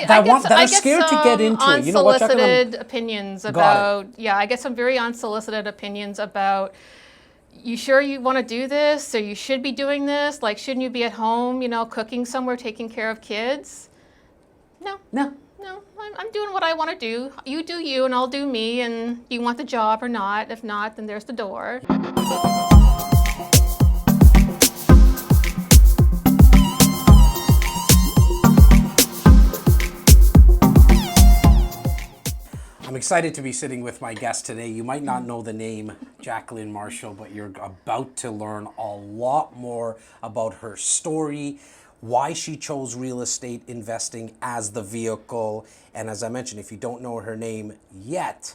that are scared to get into it. You know what, Jacqueline? Unsolicited opinions about, I get some very unsolicited opinions about, you sure you want to do this? Or you should be doing this? Like, shouldn't you be at home, cooking somewhere, taking care of kids? No. I'm doing what I want to do. You do you, and I'll do me, and you want the job or not? If not, then there's the door. I'm excited to be sitting with my guest today. You might not know the name Jacqueline Marshall, but you're about to learn a lot more about her story, why she chose real estate investing as the vehicle. And as I mentioned, if you don't know her name yet,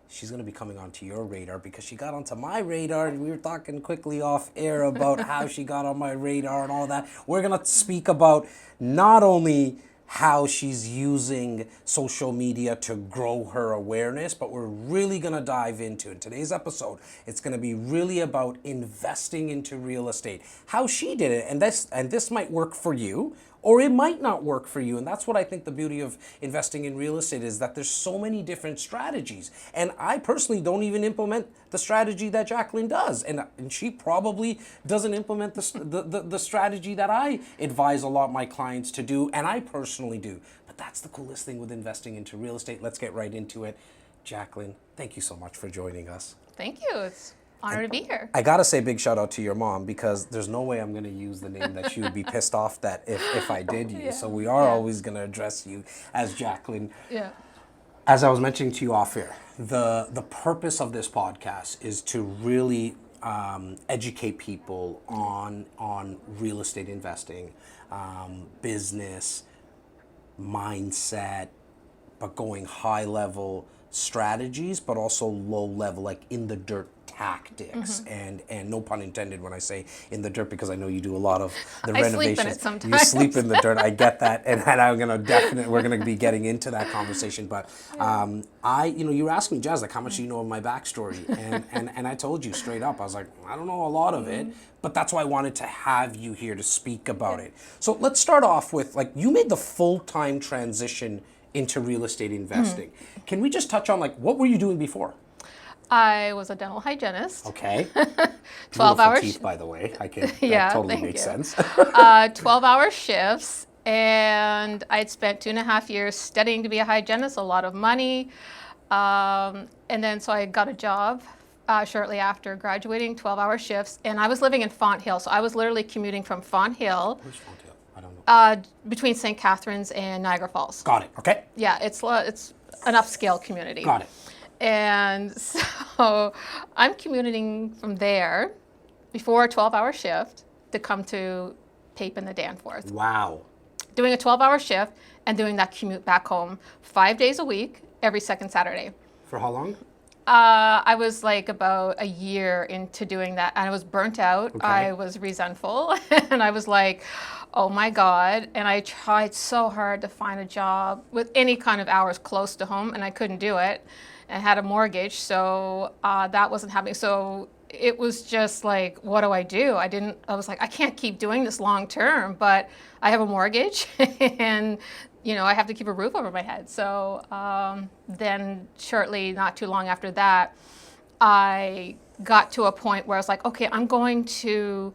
she's going to be coming onto your radar because she got onto my radar, and we were talking quickly off air about how she got on my radar and all that. We're going to speak about not only how she's using social media to grow her awareness, but we're really going to dive into in today's episode. It's going to be really about investing into real estate, how she did it, and this might work for you, or it might not work for you. And that's what I think the beauty of investing in real estate is, that there's so many different strategies. And I personally don't even implement the strategy that Jacqueline does. And she probably doesn't implement the strategy that I advise a lot of my clients to do, and I personally do. But that's the coolest thing with investing into real estate. Let's get right into it. Jacqueline, thank you so much for joining us. Thank you. It's honor to be here. I gotta say big shout out to your mom, because there's no way I'm gonna use the name that she would be pissed off that if I did use. Yeah. So we are always gonna address you as Jacqueline. Yeah. As I was mentioning to you off air, the purpose of this podcast is to really educate people on real estate investing, business, mindset, but going high level strategies, but also low level, like in the dirt tactics, and no pun intended when I say in the dirt, because I know you do a lot of the renovations. Sleep in it sometimes. You sleep in the dirt. I get that, and we're gonna be getting into that conversation. But you were asking me, Jazz, like, how much do you know of my backstory, and I told you straight up, I was like, I don't know a lot of it, but that's why I wanted to have you here to speak about it. So let's start off with, like, you made the full-time transition into real estate investing. Can we just touch on, like, what were you doing before? I was a dental hygienist. Okay. 12 hours. Teeth, by the way. That totally makes sense. 12-hour shifts, and I'd spent 2.5 years studying to be a hygienist, a lot of money. And then so I got a job shortly after graduating, 12-hour shifts, and I was living in Font Hill. So I was literally commuting from Font Hill. Where's Font Hill? I don't know. Between St. Catharines and Niagara Falls. Got it. Okay. Yeah, it's an upscale community. Got it. And so I'm commuting from there before a 12-hour shift to come to Pape in the Danforth. Wow. Doing a 12-hour shift and doing that commute back home 5 days a week, every second Saturday. For how long? I was like about a year into doing that, and I was burnt out. Okay. I was resentful, and I was like, oh my God. And I tried so hard to find a job with any kind of hours close to home, and I couldn't do it. I had a mortgage, so that wasn't happening. So it was just like, what do I do? I was like, I can't keep doing this long term, but I have a mortgage and I have to keep a roof over my head. So then shortly, not too long after that, I got to a point where I was like, okay, I'm going to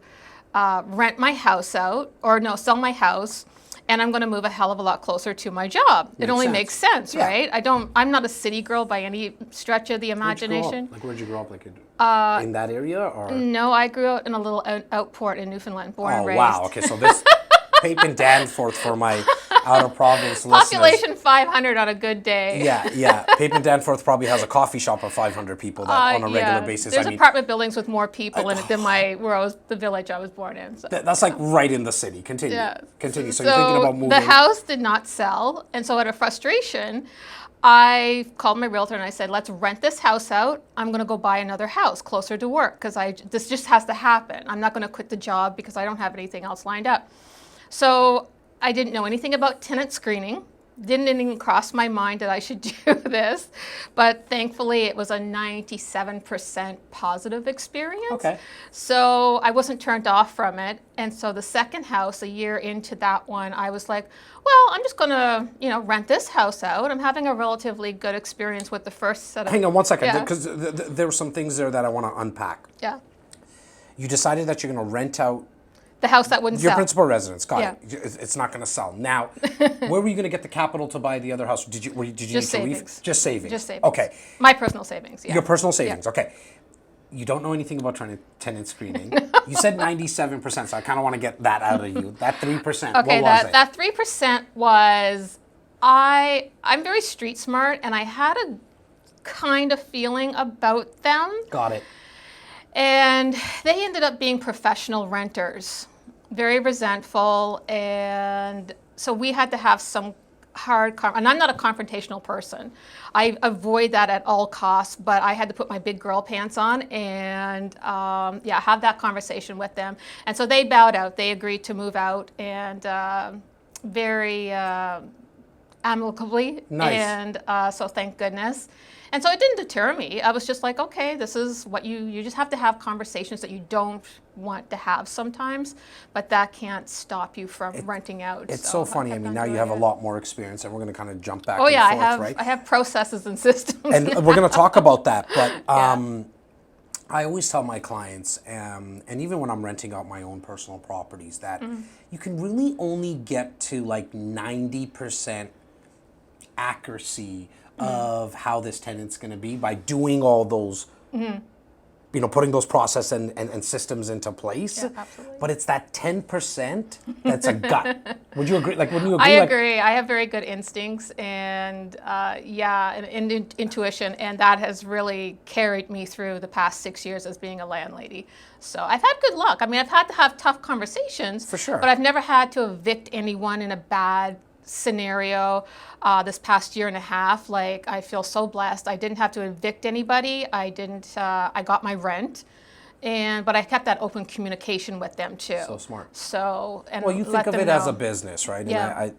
rent my house out, sell my house. And I'm going to move a hell of a lot closer to my job. It only makes sense, right? I'm not a city girl by any stretch of the imagination. Where'd you grow up? Like in that area, or? No, I grew up in a little outport in Newfoundland, born and raised. Oh, wow. Okay, so this Pape and Danforth for my out-of-province listeners. Population 500 on a good day. Yeah. Pape and Danforth probably has a coffee shop of 500 people on a regular basis. There's apartment buildings with more people in it than the village I was born in. So. That's like right in the city. Continue. Yeah. Continue. So you're thinking about moving. The house did not sell, and so out of frustration, I called my realtor and I said, let's rent this house out. I'm going to go buy another house closer to work, because this just has to happen. I'm not going to quit the job because I don't have anything else lined up. So I didn't know anything about tenant screening. didn't even cross my mind that I should do this, but thankfully it was a 97% positive experience. Okay. So I wasn't turned off from it. And so the second house, a year into that one, I was like, well, I'm just going to, rent this house out. I'm having a relatively good experience with the first set of... Hang on one second, Yeah. because there were some things there that I want to unpack. Yeah. You decided that you're going to rent out The house that wouldn't your sell. principal residence. Got Yeah. it. It's not going to sell. Now, where were you going to get the capital to buy the other house? Did you need Just to savings. Just savings. Just savings. Okay. My personal savings, yeah. Your personal savings. Okay. You don't know anything about tenant screening. You said 97%, so I kind of want to get that out of you. That 3%. Okay, what was it? that 3% was, I'm very street smart, and I had a kind of feeling about them. Got it. And they ended up being professional renters, very resentful, and so we had to have some and I'm not a confrontational person. I avoid that at all costs, but I had to put my big girl pants on and have that conversation with them. And so they bowed out. They agreed to move out, and very amicably. Nice. And so thank goodness. And so it didn't deter me. I was just like, okay, this is what you just have to have conversations that you don't want to have sometimes, but that can't stop you from renting out. It's so funny. I mean, now you have a lot more experience, and we're going to kind of jump back Oh and yeah, forth, right? I have processes and systems. And we're going to talk about that, but I always tell my clients, and even when I'm renting out my own personal properties, that you can really only get to like 90% accuracy of how this tenant's going to be by doing all those, putting those process and systems into place. Yeah, absolutely. But it's that 10% that's a gut. Would you agree? Like, wouldn't you agree? I agree. I have very good instincts and intuition, and that has really carried me through the past 6 years as being a landlady. So I've had good luck. I mean, I've had to have tough conversations. For sure. But I've never had to evict anyone in a bad scenario. This past year and a half, like, I feel so blessed. I didn't have to evict anybody. I got my rent, but I kept that open communication with them too. So smart. So, and well, you think of it as a business, right? Yeah.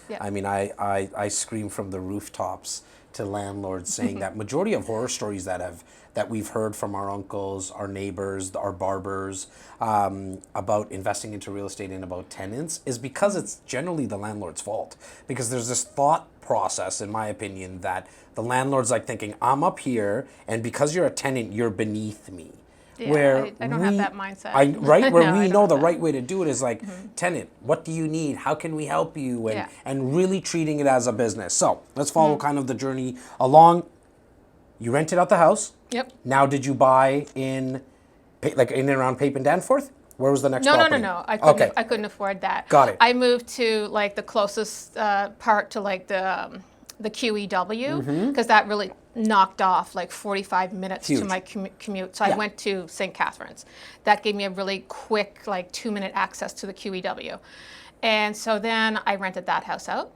And I scream from the rooftops to landlords saying that majority of horror stories that we've heard from our uncles, our neighbors, our barbers, about investing into real estate and about tenants is because it's generally the landlord's fault. Because there's this thought process, in my opinion, that the landlord's like thinking, I'm up here, and because you're a tenant, you're beneath me. Yeah, where I don't have that mindset. Right? Where No, we I know don't the have right that. way to do it is like, tenant, what do you need? How can we help you? And really treating it as a business. So let's follow kind of the journey along. You rented out the house. Yep. Now, did you buy in and around Pape and Danforth? Where was the next property? No. I couldn't afford that. Got it. I moved to like the closest part to like the QEW, because that really knocked off like 45 minutes Huge. to my commute. So I went to St. Catharines. That gave me a really quick, like 2-minute access to the QEW. And so then I rented that house out,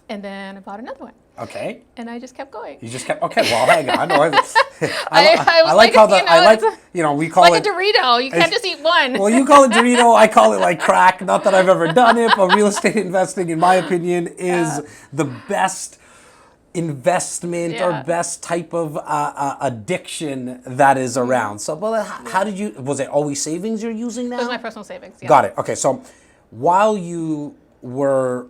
and then I bought another one. Okay. And I just kept going. You just kept, okay, well, hang on. I was like like, how we call like it. a Dorito. You can't just eat one. Well, you call it Dorito, I call it like crack. Not that I've ever done it, but real estate investing, in my opinion, is the best investment or best type of addiction that is around. So, well, how did you, was it always savings you're using now? It was my personal savings, yeah. Got it. Okay, so while you were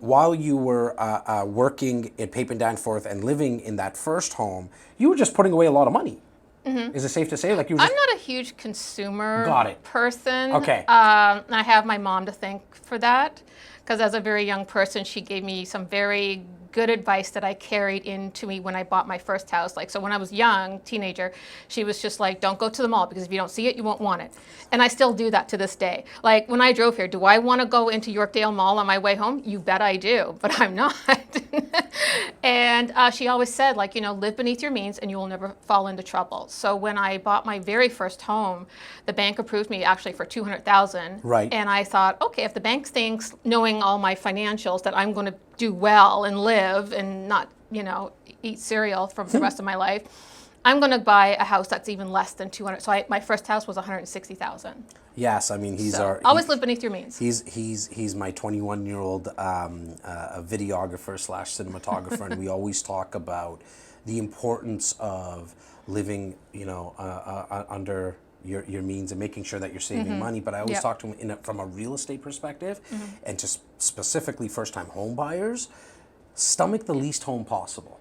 working at Pape and Danforth and living in that first home, you were just putting away a lot of money. Is it safe to say? Like, you were just, I'm not a huge consumer person. Okay. And I have my mom to thank for that, because as a very young person, she gave me some very good advice that I carried into me when I bought my first house. Like, so when I was young, teenager, she was just like, don't go to the mall, because if you don't see it, you won't want it. And I still do that to this day. Like, when I drove here, do I want to go into Yorkdale Mall on my way home? You bet I do, but I'm not. And she always said, like, live beneath your means and you will never fall into trouble. So when I bought my very first home, the bank approved me actually for $200,000. Right. And I thought, okay, if the bank thinks, knowing all my financials, that I'm going to do well and live and not, eat cereal for the rest of my life, I'm going to buy a house that's even less than 200. So my first house was 160,000. Yes, I mean Always live beneath your means. He's my 21-year-old videographer slash cinematographer, and we always talk about the importance of living, under your means and making sure that you're saving money. But I always talk to him from a real estate perspective, and just specifically first-time home buyers, stomach the least home possible.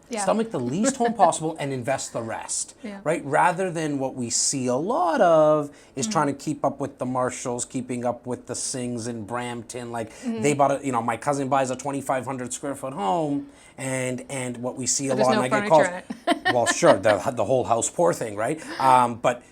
Yeah. Stomach the least home possible and invest the rest, Yeah. right? Rather than what we see a lot of is trying to keep up with the Marshalls, keeping up with the Sings in Brampton. Like they bought my cousin buys a 2,500 square foot home, and what we see a lot, no and I get furniture calls. in it. Well, sure, the whole house poor thing, right? But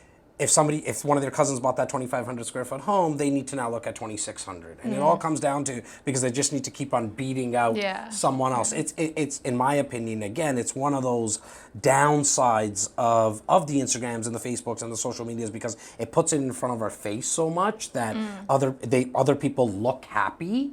if one of their cousins bought that 2,500 square foot home, they need to now look at 2,600, and it all comes down to because they just need to keep on beating out someone else. It's in my opinion, again, it's one of those downsides of the Instagrams and the Facebooks and the social medias, because it puts it in front of our face so much that other people look happy.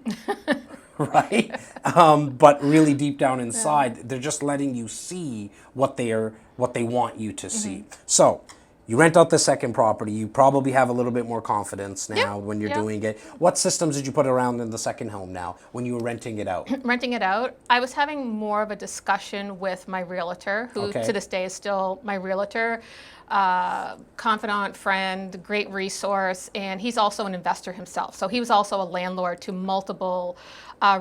Right? But really deep down inside, they're just letting you see what they want you to see. So you rent out the second property. You probably have a little bit more confidence now when you're doing it. What systems did you put around in the second home now when you were renting it out? Renting it out, I was having more of a discussion with my realtor, who to this day is still my realtor. Confidant, friend, great resource, and he's also an investor himself. So he was also a landlord to multiple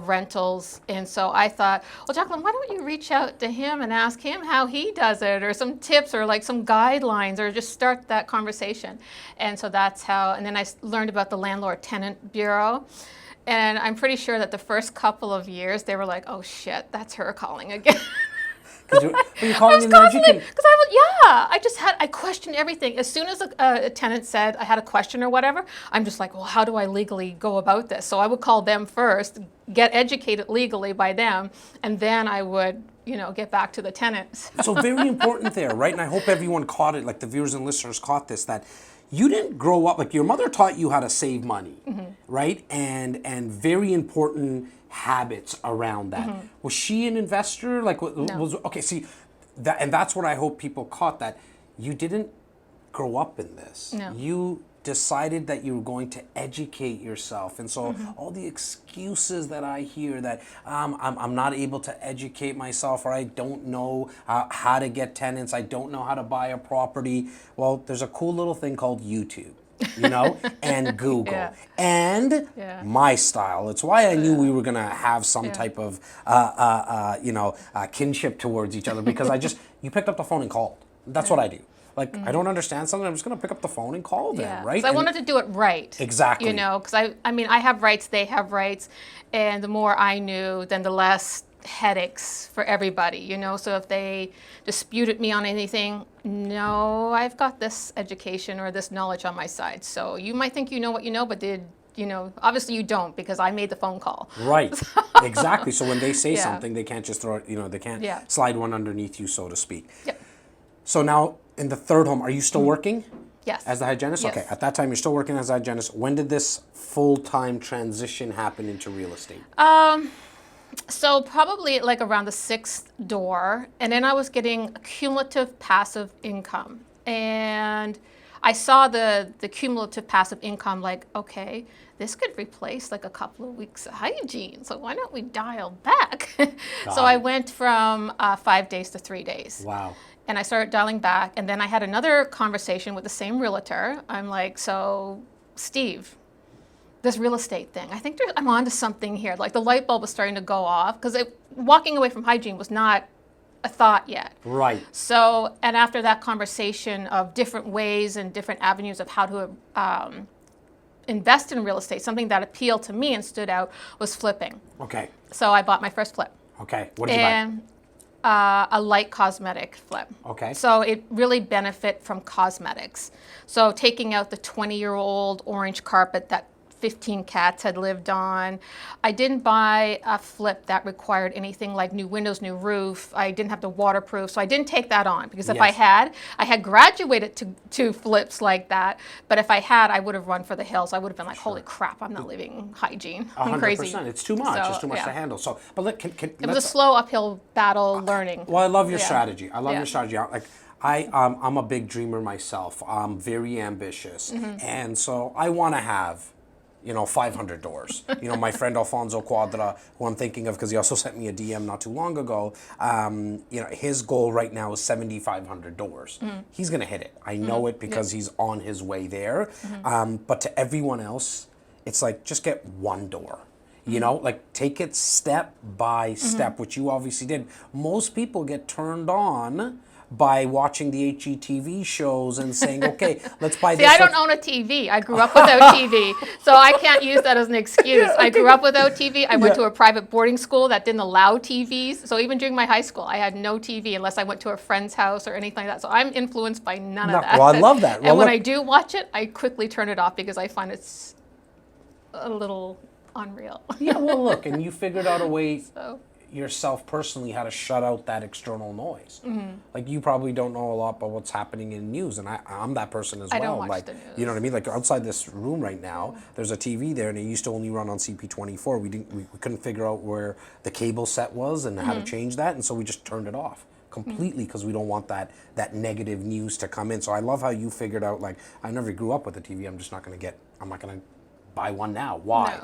rentals. And so I thought, well, Jacqueline, why don't you reach out to him and ask him how he does it, or some tips, or like some guidelines, or just start that conversation. And so that's how, and then I learned about the Landlord-Tenant Bureau. And I'm pretty sure that the first couple of years, they were like, oh shit, that's her calling again. You're calling in there, Because I questioned everything. As soon as a tenant said I had a question or whatever, I'm just like, well, how do I legally go about this? So I would call them first, get educated legally by them, and then I would, get back to the tenants. So very important there, right? And I hope everyone caught it, like the viewers and listeners caught this, that you didn't grow up, like your mother taught you how to save money, right? And very important habits around that. Was she an investor? Like, No. Okay, see, that's what I hope people caught, that you didn't grow up in this. No. You decided that you were going to educate yourself, and so all the excuses that I hear that I'm not able to educate myself, or I don't know how to get tenants, I don't know how to buy a property. Well, there's a cool little thing called YouTube. And Google, and my style. It's why I knew we were gonna have some type of, kinship towards each other, because you picked up the phone and called. That's what I do. Like, I don't understand something, I'm just gonna pick up the phone and call them, right? Because I wanted to do it right. Exactly. Because I have rights, they have rights, and the more I knew, then the less headaches for everybody, So if they disputed me on anything, no, I've got this education or this knowledge on my side. So you might think you know what you know, but obviously you don't, because I made the phone call. Right. Exactly. So when they say something, they can't just throw it, they can't slide one underneath you, so to speak. Yep. So now in the third home, are you still working? Yes. As the hygienist? Yes. Okay. At that time, you're still working as a hygienist. When did this full-time transition happen into real estate? So probably like around the 6th door, and then I was getting cumulative passive income. And I saw the cumulative passive income, like, okay, this could replace like a couple of weeks of hygiene, so why don't we dial back? So I went from 5 days to 3 days. Wow. And I started dialing back, and then I had another conversation with the same realtor. I'm like, so Steve, this real estate thing, I think I'm onto something here. Like, the light bulb was starting to go off, because walking away from hygiene was not a thought yet. Right. So, and after that conversation of different ways and different avenues of how to invest in real estate, something that appealed to me and stood out was flipping. Okay. So I bought my first flip. Okay. What did you buy? A light cosmetic flip. Okay. So it really benefit from cosmetics. So taking out the 20-year-old orange carpet that 15 cats had lived on. I didn't buy a flip that required anything like new windows, new roof. I didn't have to waterproof, so I didn't take that on, because if I had graduated to flips like that, but if I had, I would have run for the hills. I would have been like, holy crap, I'm not leaving hygiene. I'm crazy. 100%. It's too much. It's too much to handle. So, but it was a slow uphill battle learning. Well, I love your strategy. I love your strategy. I'm a big dreamer myself. I'm very ambitious, and so I want to have, 500 doors. My friend Alfonso Quadra, who I'm thinking of because he also sent me a DM not too long ago, his goal right now is 7,500 doors. He's going to hit it. I know it because he's on his way there. But to everyone else, it's like, just get one door. Like take it step by step, which you obviously did. Most people get turned on by watching the HGTV shows and saying, okay, let's buy this. See, I don't own a TV. I grew up without TV, so I can't use that as an excuse. I grew up without TV. I went to a private boarding school that didn't allow TVs. So even during my high school, I had no TV unless I went to a friend's house or anything like that. So I'm influenced by none of that. Well, I love that. And when I do watch it, I quickly turn it off because I find it's a little unreal. Yeah, well, look, and you figured out a way So. yourself personally how to shut out that external noise. Like, you probably don't know a lot about what's happening in news, and I'm that person as well. I don't watch like, the news. you know what I mean? Like, outside this room right now, there's a TV there, and it used to only run on CP24. We couldn't figure out where the cable set was and how to change that, and so we just turned it off completely because we don't want that negative news to come in. So I love how you figured out, like, I never grew up with a TV. I'm not going to buy one now. Why?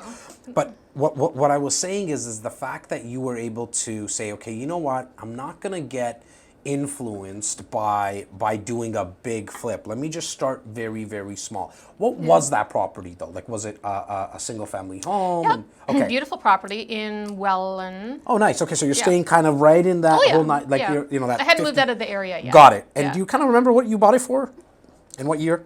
No. But what I was saying is the fact that you were able to say, okay, you know what? I'm not going to get influenced by doing a big flip. Let me just start very, very small. What was that property though? Like, was it a single family home? Yeah. And, okay. Beautiful property in Welland. Oh, nice. Okay, so you're staying kind of right in that whole night, like yeah. you're, that. I hadn't moved out of the area yet. Got it. And Yeah. do you kind of remember what you bought it for? And what year?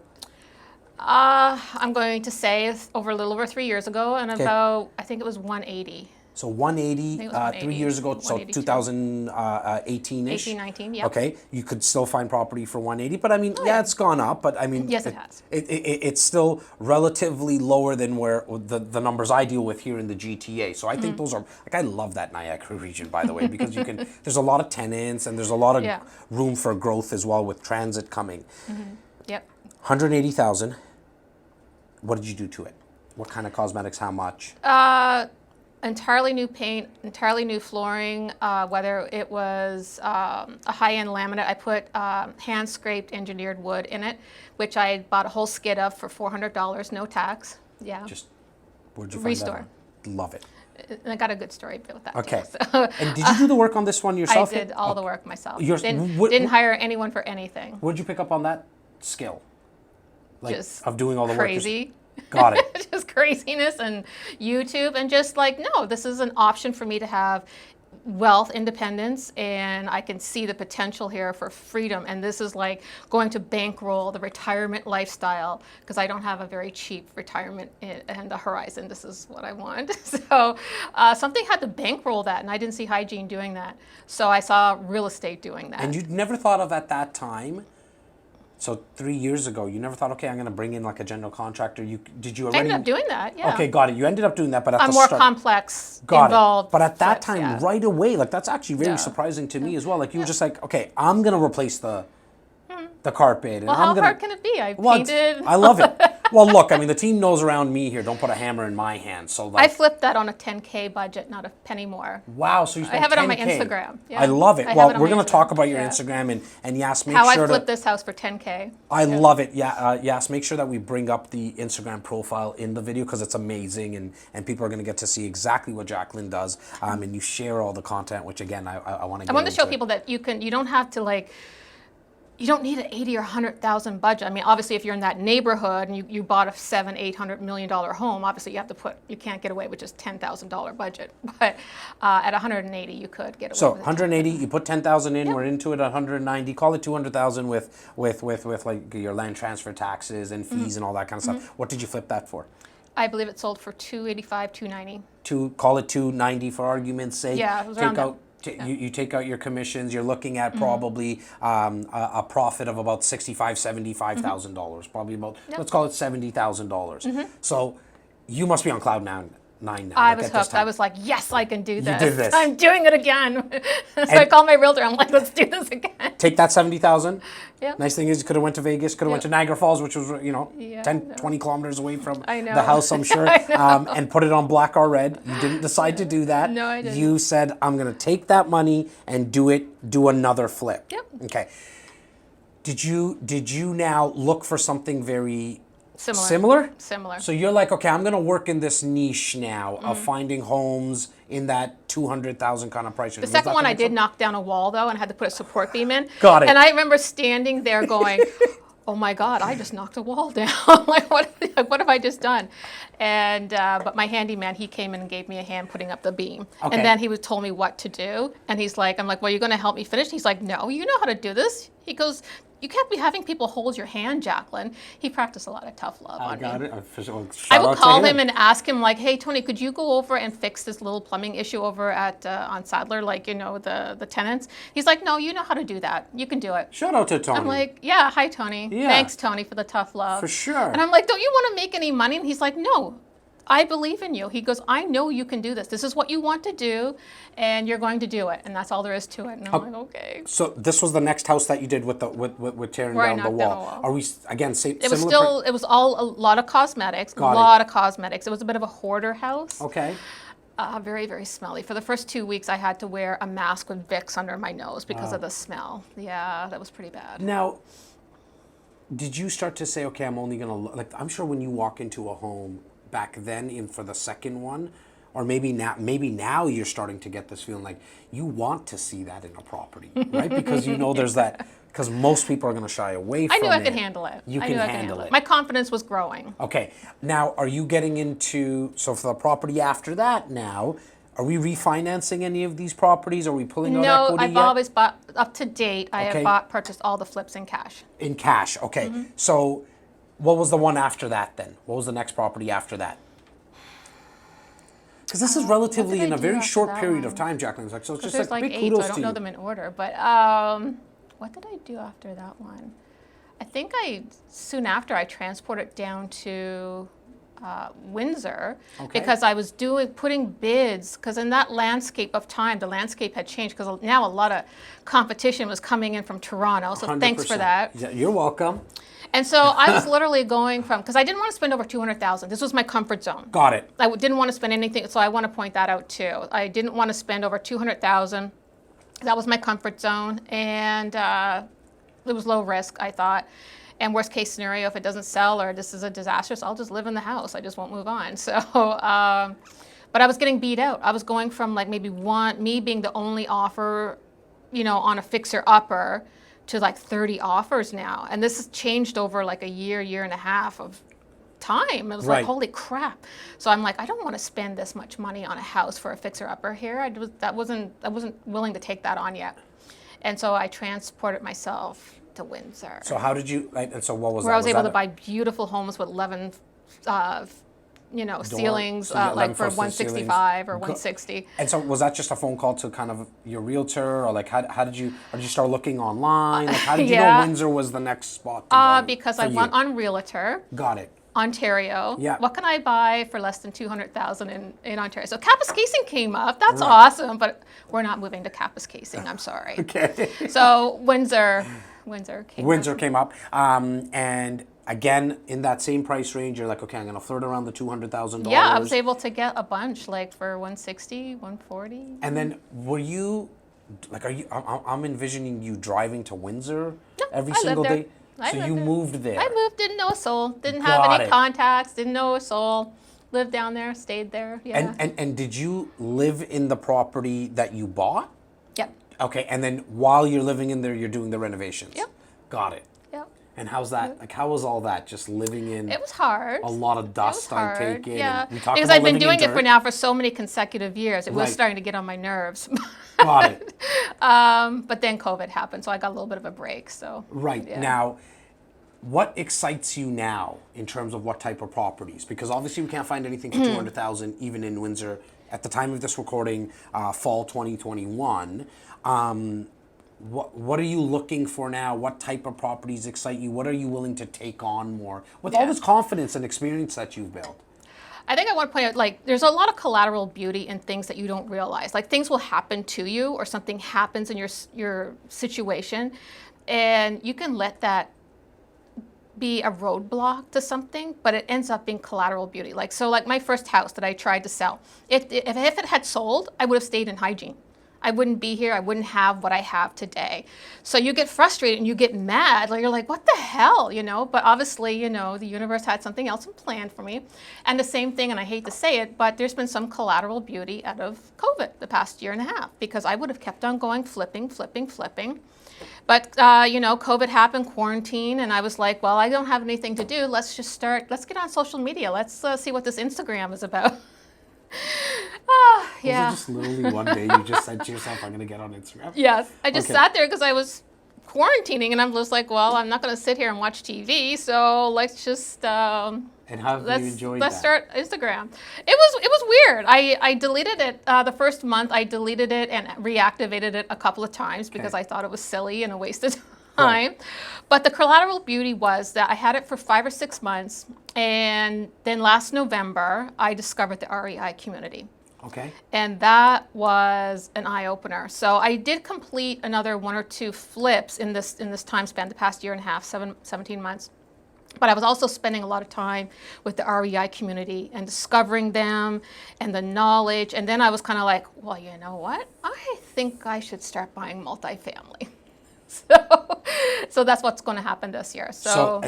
I'm going to say it's a little over 3 years ago, and about, I think it was 180. So 180, 180, 3 years ago, so 182. 2018-ish? 18, 19, yeah. Okay, you could still find property for 180, but I mean, it's gone up, but I mean, Yes, it has. It's still relatively lower than where the numbers I deal with here in the GTA. So I think those are, like, I love that Niagara region, by the way, because there's a lot of tenants and there's a lot of room for growth as well with transit coming. Yep. 180,000. What did you do to it? What kind of cosmetics? How much? Entirely new paint, entirely new flooring, whether it was a high-end laminate. I put hand-scraped engineered wood in it, which I bought a whole skid of for $400, no tax. Yeah. Just, where'd you find Restore. that? Love it. And I got a good story with that. Okay. Too, so. And did you do the work on this one yourself? I did all the work myself. Yours- Didn't hire anyone for anything. Where'd you pick up on that skill? Like, Just of doing all the work? crazy. Got it. Just craziness and YouTube, and just like, no, this is an option for me to have wealth, independence, and I can see the potential here for freedom. And this is like going to bankroll the retirement lifestyle, because I don't have a very cheap retirement and the horizon. This is what I want. So something had to bankroll that, and I didn't see Hygiene doing that. So I saw real estate doing that. And you'd never thought of at that time, so 3 years ago, you never thought, okay, I'm going to bring in like a general contractor. Did you already? I ended up doing that, yeah. Okay, got it. You ended up doing that, but at A the more start. complex, Got involved it. But at that flips, time, yeah. right away, like, that's actually very Yeah. surprising to me as well. Like, you were just like, okay, I'm going to replace the carpet. And Well, I'm how gonna, hard can it be? I Well, painted. I love it. Well, look, I mean, the team knows around me here. Don't put a hammer in my hand. So, I like, flipped that on a 10K budget, not a penny more. wow. So you I spent have it on my 10K. Instagram. Yeah. I love it. I have Well, it on we're my going to talk Instagram. about your Yeah. Instagram, and yes, make How sure I flipped to. this house for 10K. I love it. Yeah, yes. Make sure that we bring up the Instagram profile in the video because it's amazing, and people are going to get to see exactly what Jacqueline does. And you share all the content, which again, I want to. I want to show people that you don't have to like. You don't need an 80 or 100,000 budget. I mean, obviously, if you're in that neighborhood and you bought a $700-800 million home, obviously you can't get away with just $10,000 budget. But at 180, you could get away. So with it. 180, you put 10,000 in. We're into it at 190. Call it 200,000 with like your land transfer taxes and fees and all that kind of stuff. What did you flip that for? I believe it sold for 285, 290. Call it 290 for argument's sake. Yeah, it was around that. You take out your commissions. You're looking at probably a profit of about $75,000. Probably about let's call it $70,000. So you must be on cloud nine now. I was hooked. I was like, yes, I can do this. did this. I'm doing it again. So I called my realtor. I'm like, let's do this again. Take that 70,000. Yeah. Nice thing is you could have went to Vegas, could have went to Niagara Falls, which was 10, 20 kilometers away from the house, I'm sure, and put it on black or red. You didn't decide to do that. No, I didn't. You said, I'm going to take that money and do another flip. Yep. Okay. Did you now look for something very Similar. similar? Similar. So you're like, okay, I'm going to work in this niche now of finding homes in that 200,000 kind of price range. The second one, I did knock down a wall though, and had to put a support beam in. Got it. And I remember standing there going, "Oh my God, I just knocked a wall down! Like what have I just done?" And but my handyman, he came in and gave me a hand putting up the beam, Okay. and then he told me what to do. And he's like, "I'm like, well, you're going to help me finish?" He's like, "No, you know how to do this." He goes, "You can't be having people hold your hand, Jacqueline." He practiced a lot of tough love on got me. it. I would call him and ask him like, "Hey Tony, could you go over and fix this little plumbing issue over at on Sadler, like the tenants?" He's like, "No, you know how to do that. You can do it." Shout out to Tony. I'm like, "Yeah, hi Tony. Yeah. Thanks Tony for the tough love." For sure. And I'm like, "Don't you want to make any money?" And he's like, "No. I believe in you." He goes, "I know you can do this. This is what you want to do, and you're going to do it, and that's all there is to it." And I'm like, "Okay." So this was the next house that you did with tearing Where I down the knocked down wall. a wall. Are we again It was similar? it was all a lot of cosmetics, Got it. a lot of cosmetics. It was a bit of a hoarder house. Okay. Very, very smelly. For the first 2 weeks, I had to wear a mask with Vicks under my nose because Wow. of the smell. Yeah, that was pretty bad. Now, did you start to say, okay, I'm only gonna like? I'm sure when you walk into a home back then, in for the second one, or maybe now you're starting to get this feeling like you want to see that in a property, right? Because you know there's that. Because most people are going to shy away from it. I knew I could handle it. You I can knew I could handle it. My confidence was growing. Okay. Now, are you getting into, so for the property after that now, are we refinancing any of these properties? Are we pulling out No, equity I've yet? always bought, up to date, I Okay. have purchased all the flips in cash. In cash, okay. Mm-hmm. So what was the one after that then? What was the next property after that? Because this is relatively what did I in a do very after short that period one? of time, Jacqueline. So it's just There's like like big 8, so kudos I to don't know you. them in order. But what did I do after that one? I think soon after I transported down to Windsor Okay. because I was putting bids, because in that landscape of time, the landscape had changed because now a lot of competition was coming in from Toronto. So thanks for 100%. that. Yeah, you're welcome. And so I was literally going from, because I didn't want to spend over $200,000. This was my comfort zone. Got it. I didn't want to spend anything, so I want to point that out too. I didn't want to spend over $200,000. That was my comfort zone, and it was low risk, I thought. And worst case scenario, if it doesn't sell or this is a disaster, so I'll just live in the house. I just won't move on. So, but I was getting beat out. I was going from like maybe me being the only offer, on a fixer upper, to like 30 offers now. And this has changed over like a year and a half of time. It was Right. like, holy crap. So I'm like, I don't want to spend this much money on a house for a fixer upper here. I wasn't willing to take that on yet. And so I transported myself to Windsor, So how did you, and so what was where that? I was able that to buy beautiful homes with 11 ceilings, so you had like 11 for frosted 165 or ceilings. 160. And so was that just a phone call to kind of your realtor, or like how did you start looking online? Like how did you know Yeah. Windsor was the next spot to go Because for I you? went on Realtor, Got it. Ontario. Yeah. What can I buy for less than $200,000 in Ontario? So Kapuskasing came up. That's Right. awesome, but we're not moving to Kapuskasing. I'm sorry. Okay. So Windsor came up. Windsor came up, and again in that same price range, you're like, okay, I'm gonna flirt around the $200,000. Yeah, I was able to get a bunch, like for 160, 140. And then were you, like, are you? I'm envisioning you driving to Windsor every I single lived there. day. I So lived you there. moved there. I moved, didn't know a soul, didn't have Got any it. contacts, didn't know a soul. Lived down there, stayed there. Yeah. And did you live in the property that you bought? Yep. Okay, and then while you're living in there, you're doing the renovations. Yep. Got it. Yep. And how's that? Like, how was all that? Just living in It was hard. a lot of It was dust, I hard. take it. Yeah. And we talked Because about I've been living in doing it for dirt. now for so many consecutive years. It was Right. starting to get on my nerves. Got it. But then COVID happened, so I got a little bit of a break. So. Right. Yeah. Now, what excites you now in terms of what type of properties? Because obviously we can't find anything for 200,000 even in Windsor at the time of this recording, fall 2021. What are you looking for now? What type of properties excite you? What are you willing to take on more with all Yeah. this confidence and experience that you've built? I think I want to point out, like, there's a lot of collateral beauty in things that you don't realize. Like, things will happen to you, or something happens in your situation, and you can let that be a roadblock to something, but it ends up being collateral beauty. Like, so like my first house that I tried to sell, if it had sold, I would have stayed in hygiene. I wouldn't be here. I wouldn't have what I have today. So you get frustrated and you get mad. Like, you're like, what the hell, you know? But obviously, you know, the universe had something else planned for me. And the same thing, and I hate to say it, but there's been some collateral beauty out of COVID the past year and a half, because I would have kept on going, flipping. But, you know, COVID happened, quarantine, and I was like, well, I don't have anything to do. Let's get on social media. Let's see what this Instagram is about. Yeah. Was it just literally one day you just said to yourself, I'm going to get on Instagram? Yes. I just sat there because I was quarantining, and I'm just like, well, I'm not going to sit here and watch TV, so let's just... and how have you enjoyed let's that? start Instagram. It was weird. I deleted it the first month. I deleted it and reactivated it a couple of times because I thought it was silly and a waste of time. Right. But the collateral beauty was that I had it for 5 or 6 months, and then last November I discovered the REI community. Okay. And that was an eye-opener. So I did complete another 1 or 2 flips in this time span, the past year and a half, 17 months. But I was also spending a lot of time with the REI community and discovering them and the knowledge. And then I was kind of like, well, you know what? I think I should start buying multifamily. So that's what's going to happen this year. So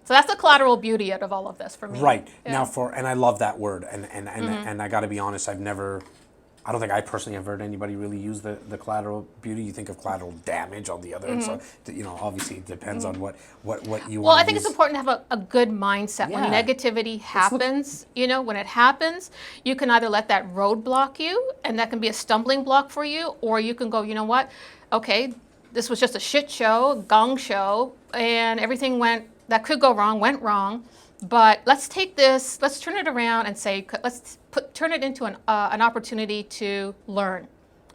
that's the collateral beauty out of all of this for me. Right. Yeah. Now and I love that word. And I got to be honest, I don't think I personally have heard anybody really use the collateral beauty. You think of collateral damage on the other end. So, you know, obviously it depends on what you want. Well, I think it's important to have a good mindset. Yeah. When negativity happens, you know, when it happens, you can either let that roadblock you, and that can be a stumbling block for you, or you can go, you know what, okay, this was just a shit show, gong show, and everything that could go wrong, went wrong. But let's take this, let's turn it around and say, turn it into an opportunity to learn,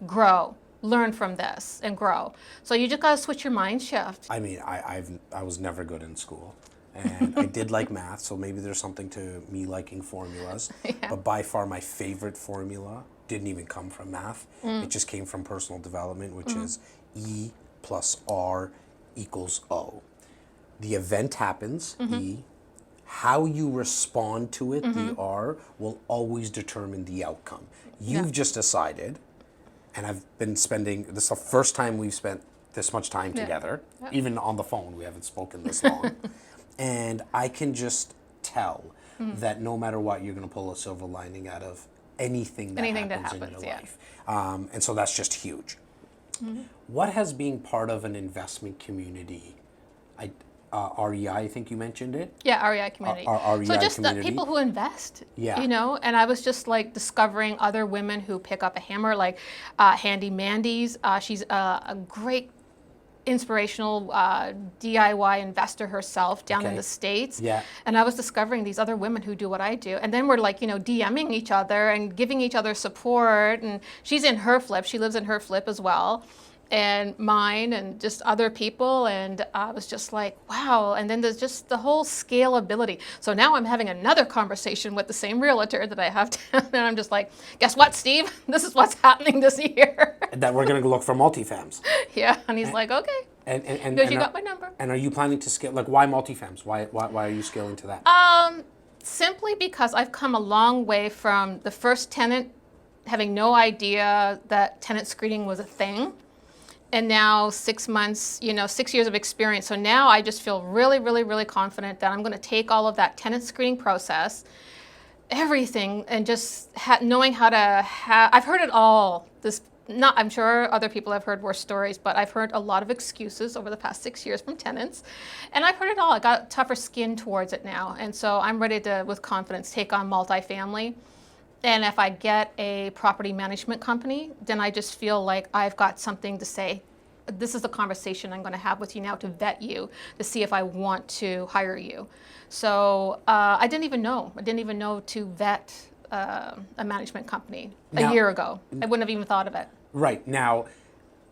grow, learn from this and grow. So you just got to switch your mind shift. I mean, I was never good in school, and I did like math, so maybe there's something to me liking formulas. Yeah. But by far my favorite formula didn't even come from math. It just came from personal development, which is E plus R equals O. The event happens, E. How you respond to it, the R, will always determine the outcome. You've just decided, and I've been spending, this is the first time we've spent this much time together, even on the phone, we haven't spoken this long. And I can just tell that no matter what, you're going to pull a silver lining out of anything that happens in your life. And so that's just huge. What has being part of an investment community, REI, I think you mentioned it? Yeah, REI community. REI so just community. the people who invest, Yeah. you know, and I was just like discovering other women who pick up a hammer, like Handy Mandy's. She's a great inspirational DIY investor herself down in the States. Yeah. And I was discovering these other women who do what I do. And then we're like, you know, DMing each other and giving each other support. And she's in her flip. She lives in her flip as well. And mine and just other people, and I was just like, wow. And then there's just the whole scalability. So now I'm having another conversation with the same realtor that I have down there. I'm just like, guess what, Steve? This is what's happening this year. That we're going to look for multifams. Yeah, and he's like, okay. And Because you got my number. And are you planning to scale, like why multifams? Why are you scaling to that? Simply because I've come a long way from the first tenant having no idea that tenant screening was a thing. And now 6 months, 6 years of experience. So now I just feel really, really, really confident that I'm going to take all of that tenant screening process, everything, and just knowing how to I've heard it all. I'm sure other people have heard worse stories, but I've heard a lot of excuses over the past 6 years from tenants. And I've heard it all. I got tougher skin towards it now. And so I'm ready to, with confidence, take on multifamily. And if I get a property management company, then I just feel like I've got something to say. This is the conversation I'm going to have with you now to vet you, to see if I want to hire you. So I didn't even know to vet a management company a year ago. I wouldn't have even thought of it. Right. Now,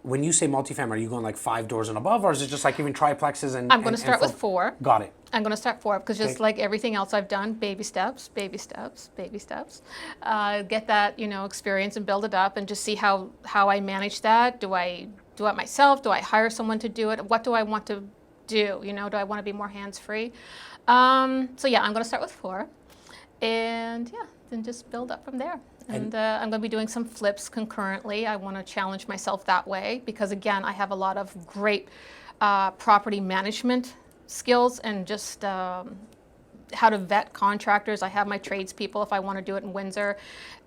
when you say multifamily, are you going like 5 doors and above, or is it just like even triplexes and... I'm going to start with 4. Got it. I'm going to start 4 because just like everything else I've done, baby steps, baby steps, baby steps. Get that, experience and build it up and just see how I manage that. Do I do it myself? Do I hire someone to do it? What do I want to do? Do I want to be more hands-free? So yeah, I'm going to start with 4 and then just build up from there. And I'm going to be doing some flips concurrently. I want to challenge myself that way because, again, I have a lot of great property management skills and just how to vet contractors. I have my tradespeople if I want to do it in Windsor,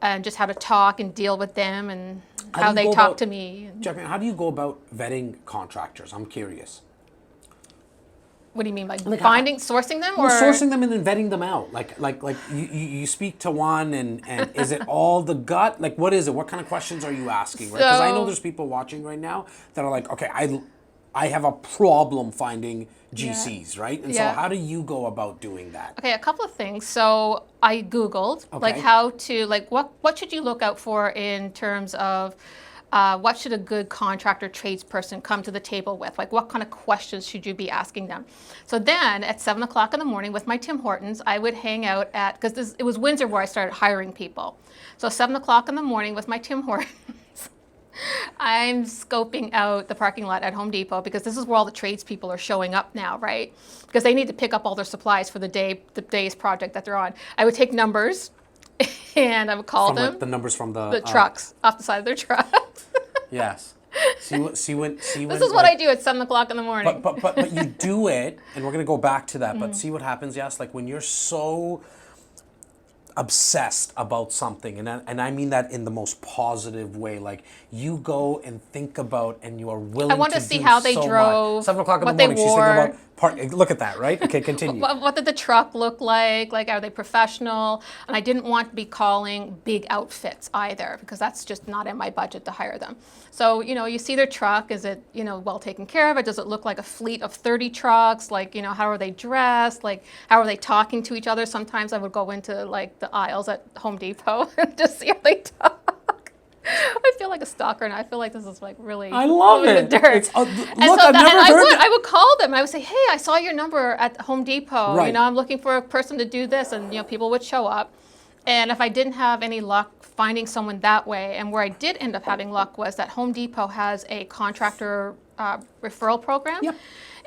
and just how to talk and deal with them and how they talk to me. Jacqueline, how do you go about vetting contractors? I'm curious. What do you mean, like sourcing them, or sourcing them and then vetting them out? Like you speak to one and is it all the gut? Like, what is it? What kind of questions are you asking? Right? Because I know there's people watching right now that are like, okay, I have a problem finding GCs, right? And so how do you go about doing that? Okay, a couple of things. So I Googled like how to, like what should you look out for in terms of what should a good contractor tradesperson come to the table with? Like what kind of questions should you be asking them? So then at 7 o'clock in the morning with my Tim Hortons, I would hang out at, because it was Windsor where I started hiring people. So 7 o'clock in the morning with my Tim Hortons, I'm scoping out the parking lot at Home Depot because this is where all the tradespeople are showing up now, right? Because they need to pick up all their supplies for the day's project that they're on. I would take numbers and I would call them. Like the numbers from the trucks off the side of their trucks. Yes. See when. This is what I do at 7 o'clock in the morning. But you do it, and we're gonna go back to that. But see what happens. Yes, like when you're so obsessed about something, and I mean that in the most positive way. Like you go and think about, and you are willing. I want to see how they drove. 7 o'clock in the morning. She's thinking about. Look at that, right? Okay, continue. What did the truck look like? Like, are they professional? And I didn't want to be calling big outfits either, because that's just not in my budget to hire them. So, you see their truck. Is it, well taken care of? Does it look like a fleet of 30 trucks? Like, how are they dressed? Like, how are they talking to each other? Sometimes I would go into, like, the aisles at Home Depot and just see how they talk. I feel like a stalker, and I feel like this is like really. I love it. The dirt. I would call them. I would say, "Hey, I saw your number at Home Depot. Right. I'm looking for a person to do this," and people would show up. And if I didn't have any luck finding someone that way, and where I did end up having luck was that Home Depot has a contractor referral program. Yep.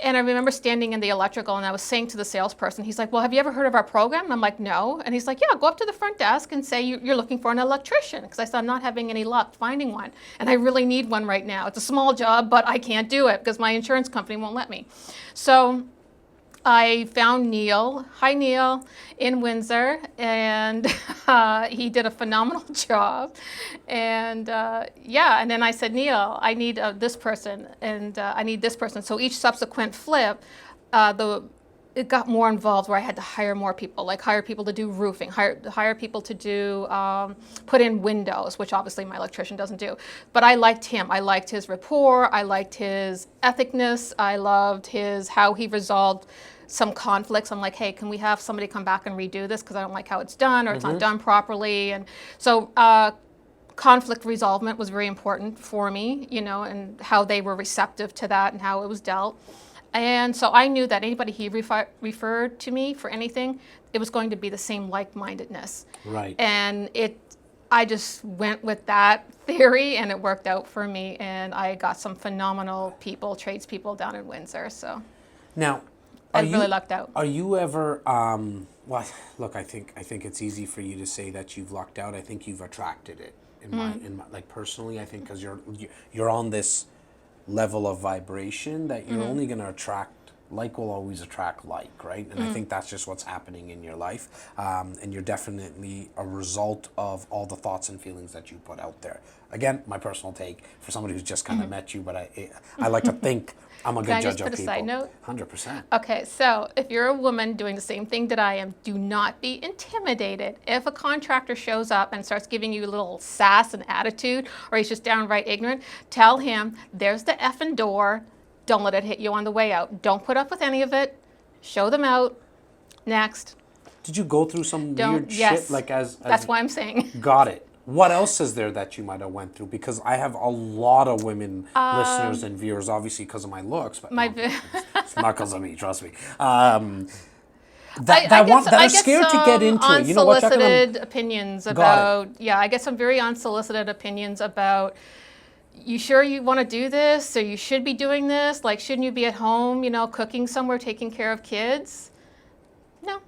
And I remember standing in the electrical, and I was saying to the salesperson, he's like, "Well, have you ever heard of our program?" And I'm like, "No." And he's like, "Yeah, go up to the front desk and say you're looking for an electrician," because I said I'm not having any luck finding one, and I really need one right now. It's a small job, but I can't do it because my insurance company won't let me. So I found Neil. Hi, Neil, in Windsor, and he did a phenomenal job. And and then I said, "Neil, I need this person, and I need this person." So each subsequent flip, it got more involved where I had to hire more people, like hire people to do roofing, hire people to do put in windows, which obviously my electrician doesn't do. But I liked him. I liked his rapport. I liked his ethicness. I loved how he resolved some conflicts. I'm like, "Hey, can we have somebody come back and redo this because I don't like how it's done, or it's not done properly?" And so conflict resolvement was very important for me, and how they were receptive to that and how it was dealt. And so I knew that anybody he referred to me for anything, it was going to be the same like-mindedness. Right. And I just went with that theory, and it worked out for me. And I got some phenomenal tradespeople down in Windsor. So now, I really lucked out. Are you ever? Well, look, I think it's easy for you to say that you've lucked out. I think you've attracted it. In my like personally, I think because you're on this level of vibration that you're only going to attract. Like will always attract like, right? And I think that's just what's happening in your life. And you're definitely a result of all the thoughts and feelings that you put out there. Again, my personal take for somebody who's just kind of met you, but I like to think I'm a good judge of people. Can I just put a side note? 100%. Okay, so if you're a woman doing the same thing that I am, do not be intimidated. If a contractor shows up and starts giving you a little sass and attitude, or he's just downright ignorant, tell him, "There's the effing door. Don't let it hit you on the way out. Don't put up with any of it. Show them out. Next." Did you go through some weird shit? Like that's why I'm saying. Got it. What else is there that you might have went through? Because I have a lot of women listeners and viewers, obviously because of my looks, but it's not because of me. Trust me. That are scared to get into it. You know what, Jacqueline? Unsolicited opinions about. Yeah, I get some very unsolicited opinions about. You sure you want to do this? So you should be doing this? Like, shouldn't you be at home, cooking somewhere, taking care of kids? No.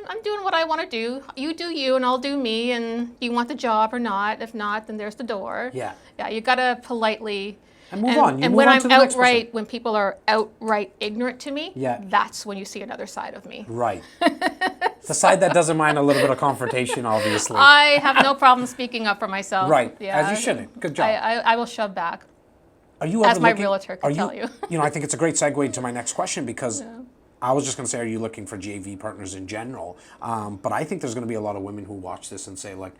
I'm doing what I want to do. You do you, and I'll do me. And you want the job or not? If not, then there's the door. Yeah. Yeah, you gotta politely. And move on. You and move when on I'm to the next person. outright, when people are outright ignorant to me, Yeah. that's when you see another side of me. Right. The side that doesn't mind a little bit of confrontation, obviously. I have no problem speaking up for myself. Right. Yeah. As you shouldn't. Good job. I will shove back. Are you As ever my looking, realtor can tell you. You know, I think it's a great segue into my next question because I was just going to say, are you looking for JV partners in general? But I think there's going to be a lot of women who watch this and say, like,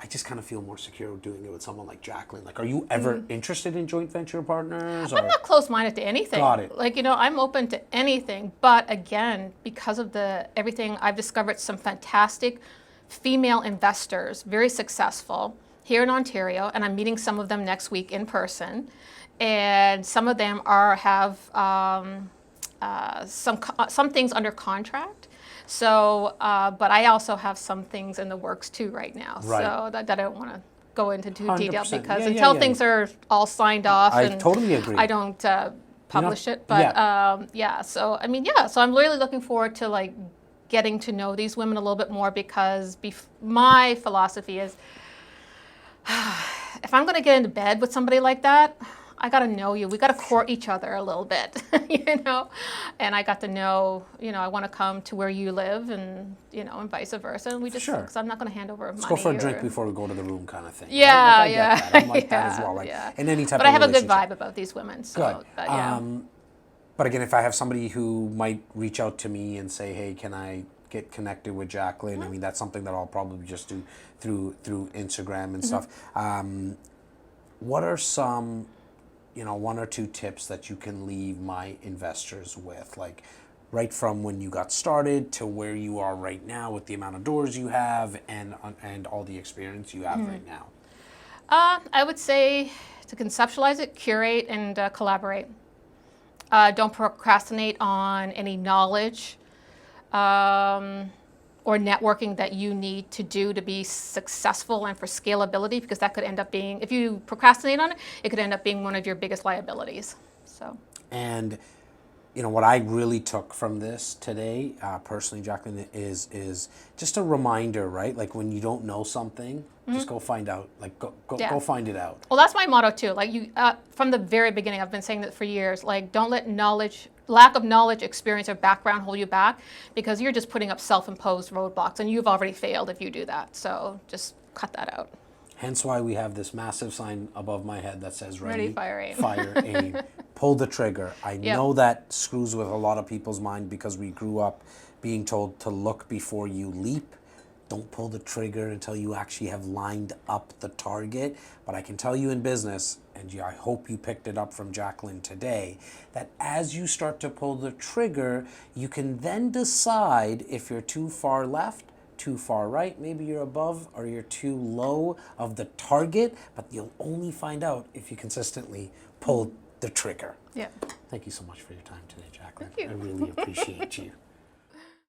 I just kind of feel more secure doing it with someone like Jacqueline. Like, are you ever interested in joint venture partners? Or? I'm not close-minded to anything. Got it. Like, you know, I'm open to anything. But again, because of everything, I've discovered some fantastic female investors, very successful here in Ontario, and I'm meeting some of them next week in person. And some of them have some things under contract. So, but I also have some things in the works too right now. Right. So that I don't want to go into too detail 100%. because Yeah, until yeah. things are all signed off, I and totally agree. I don't publish it. But so I mean, so I'm really looking forward to like getting to know these women a little bit more because my philosophy is if I'm going to get into bed with somebody like that, I got to know you. We got to court each other a little bit, you know, and I got to know, you know, I want to come to where you live and, you know, and vice versa. And we just, because I'm not going to hand over money. Let's go for a drink before we go to the room kind of thing. Yeah, right? Like, I get that. I'm like that as well, right? Yeah. And any type but of I have a good relationship. vibe about these women. So, Good. But, yeah. But again, if I have somebody who might reach out to me and say, hey, can I get connected with Jacqueline? I mean, that's something that I'll probably just do through Instagram and stuff. What are some, you know, 1 or 2 tips that you can leave my investors with, like right from when you got started to where you are right now with the amount of doors you have and all the experience you have right now? I would say to conceptualize it, curate, and collaborate. Don't procrastinate on any knowledge or networking that you need to do to be successful and for scalability, because that could end up being, if you procrastinate on it, it could end up being one of your biggest liabilities. So. And you know, what I really took from this today, personally, Jacqueline, is just a reminder, right? Like when you don't know something, just go find out. Like go find it out. Well, that's my motto too. Like from the very beginning, I've been saying that for years. Like, don't let lack of knowledge, experience, or background hold you back, because you're just putting up self-imposed roadblocks, and you've already failed if you do that. So just cut that out. Hence why we have this massive sign above my head that says ready, fire, aim. Fire, aim. Pull the trigger. I know that screws with a lot of people's mind because we grew up being told to look before you leap. Don't pull the trigger until you actually have lined up the target. But I can tell you in business, and I hope you picked it up from Jacqueline today, that as you start to pull the trigger, you can then decide if you're too far left, too far right, maybe you're above or you're too low of the target, but you'll only find out if you consistently pull the trigger. Yeah. Thank you so much for your time today, Jacqueline. Thank you. I really appreciate you.